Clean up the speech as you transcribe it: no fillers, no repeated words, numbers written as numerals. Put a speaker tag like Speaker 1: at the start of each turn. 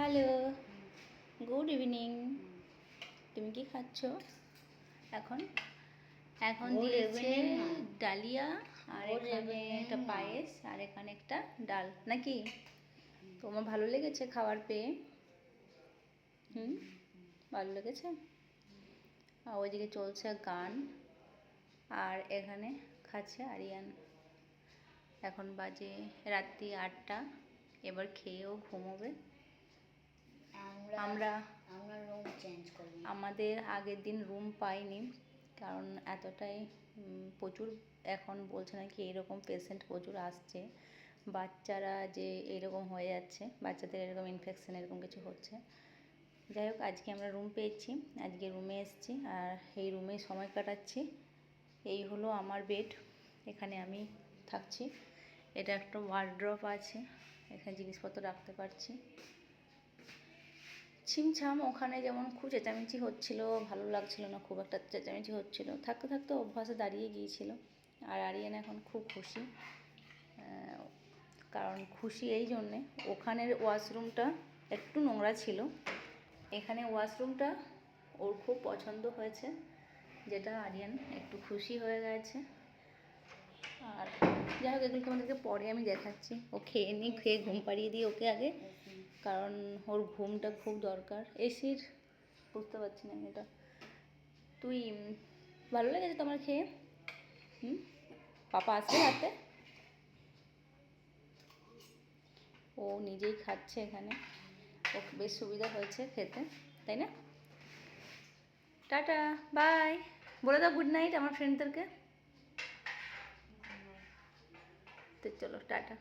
Speaker 1: Hello, good evening. তুমি কি খাচ্ছ এখন? এখন দিয়েছে ডালিয়া, আর এখানে একটা পায়েস, আর এখানে একটা ডাল, নাকি? তোমার ভালো লেগেছে খাবার পেয়ে? ভালো লেগেছে। আর ওইদিকে চলছে গান, আর এখানে খাচ্ছে আরিয়ান। এখন বাজে রাত্রি 8টা। এবার খেয়েও ঘুমোবে। আমরা
Speaker 2: রুম চেঞ্জ করব।
Speaker 1: আমাদের আগের দিন রুম পাইনি, কারণ এতটাই প্রচুর এখন বলছে নাকি এরকম পেশেন্ট প্রচুর আসছে, বাচ্চারা যে এরকম হয়ে যাচ্ছে, বাচ্চাদের এরকম ইনফেকশন এরকম কিছু হচ্ছে। যাই হোক, আজকে আমরা রুম পেয়েছি, আজকে রুমে এসেছি, আর এই রুমে সময় কাটাচ্ছি। এই হলো আমার বেড, এখানে আমি থাকছি। এটা একটা ওয়ার্ড্রপ আছে, এখানে জিনিসপত্র রাখতে পারছি। ছিমছাম ওখানে যেমন খুব চেঁচামেচি হচ্ছিলো, ভালো লাগছিল না, খুব একটা চেঁচামেচি হচ্ছিলো, থাকতে থাকতে অভ্যাসে দাঁড়িয়ে গিয়েছিল। আর আরিয়ান এখন খুব খুশি, কারণ খুশি এই জন্যে ওখানের ওয়াশরুমটা একটু নোংরা ছিল, এখানে ওয়াশরুমটা ওর খুব পছন্দ হয়েছে, যেটা আরিয়ান একটু খুশি হয়ে গেছে। আর যাই হোক, এগুলো তোমাদেরকে পরে আমি দেখাচ্ছি। ও খেয়ে নিই, খেয়ে ঘুম পাড়িয়ে দিই ওকে আগে, কারণ ওর ঘুমটা খুব দরকার। এসির বুঝতে পারছি না এটা। তুই ভালো লেগেছে তোমার খেয়ে? পাপা আসবে রাতে? ও নিজেই খাচ্ছে এখানে, ও বেশ সুবিধা হয়েছে খেতে, তাই না? টাটা, বাই বলে দাও গুড নাইট আমার ফ্রেন্ডদেরকে। তো চলো টাটা।